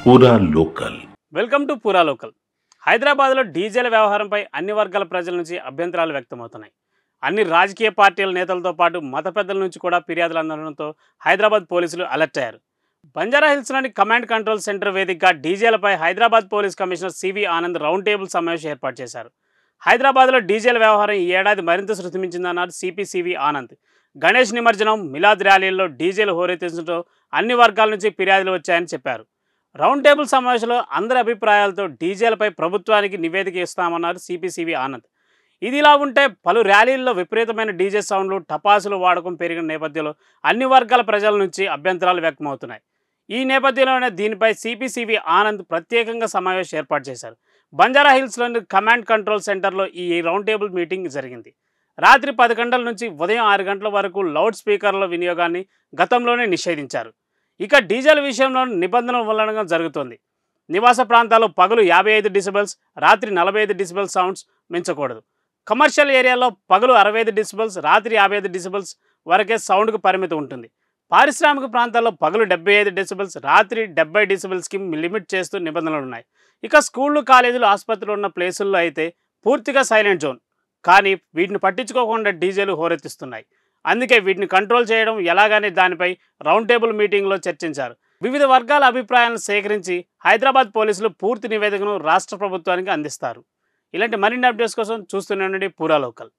పూరా local. Welcome to పూరా local. హైదరాబాద్లో డీజేల వ్యవహారంపై అన్ని వర్గాల ప్రజల నుంచి అభ్యంతరాలు వ్యక్తమవుతున్నాయి. అన్ని రాజకీయ పార్టీల నేతలతో పాటు మత పెద్దల నుంచి కూడా ఫిర్యాదులు అందడంతో హైదరాబాద్ పోలీసులు అలర్ట్ అయ్యారు. బంజారాహిల్స్లోని కమాండ్ కంట్రోల్ సెంటర్ వేదికగా డీజేలపై Hyderabad police commissioner CV Anand round table సమావేశం ఏర్పాటు చేశారు. హైదరాబాద్లో డీజేల వ్యవహారం ఈ ఏడాది మరింత శృతిమించిందన్నారు సిపి ఆనంద్. గణేష్ నిమజ్జనం, మిలాద్ ర్యాలీల్లో డీజేలు హోరెత్తించడంతో అన్ని వర్గాల నుంచి ఫిర్యాదులు వచ్చాయని చెప్పారు. రౌండ్ టేబుల్ సమావేశంలో అందరి అభిప్రాయాలతో డీజేలపై ప్రభుత్వానికి నివేదిక ఇస్తామన్నారు సిపి ఆనంద్. ఇదిలా ఉంటే పలు ర్యాలీల్లో విపరీతమైన డీజే సౌండ్లు, టపాసులు వాడకం పెరిగిన నేపథ్యంలో అన్ని వర్గాల ప్రజల నుంచి అభ్యంతరాలు వ్యక్తమవుతున్నాయి. ఈ నేపథ్యంలోనే దీనిపై సిపి ఆనంద్ ప్రత్యేకంగా సమావేశం ఏర్పాటు చేశారు. బంజారాహిల్స్లోని కమాండ్ కంట్రోల్ సెంటర్లో ఈ రౌండ్ టేబుల్ మీటింగ్ జరిగింది. రాత్రి 10 గంటల నుంచి ఉదయం 6 గంటల వరకు లౌడ్ స్పీకర్ల వినియోగాన్ని గతంలోనే నిషేధించారు. ఇక డీజేల విషయంలో నిబంధనల ఉల్లంఘన జరుగుతోంది. నివాస ప్రాంతాల్లో పగలు 55 డెసిబెల్స్, రాత్రి 45 డెసిబెల్స్ సౌండ్స్ మించకూడదు. కమర్షియల్ ఏరియాలో పగలు 65 డెసిబెల్స్, రాత్రి 55 డెసిబెల్స్ వరకే సౌండ్కు పరిమితి ఉంటుంది. పారిశ్రామిక ప్రాంతాల్లో పగలు 75 డెసిబెల్స్, రాత్రి 70 డెసిబెల్స్కి లిమిట్ చేస్తూ నిబంధనలు ఉన్నాయి. ఇక స్కూళ్ళు, కాలేజీలు, ఆసుపత్రులు ఉన్న ప్లేసుల్లో అయితే పూర్తిగా సైలెంట్ జోన్. కానీ వీటిని పట్టించుకోకుండా డీజేలు హోరెత్తిస్తున్నాయి. అందుకే వీటిని కంట్రోల్ చేయడం ఎలాగనే దానిపై రౌండ్ టేబుల్ మీటింగ్లో చర్చించారు. వివిధ వర్గాల అభిప్రాయాలను సేకరించి హైదరాబాద్ పోలీసులు పూర్తి నివేదికను రాష్ట్ర ప్రభుత్వానికి అందిస్తారు. ఇలాంటి మరిన్ని అప్డేట్స్ కోసం చూస్తూనే ఉండండి పూరా లోకల్.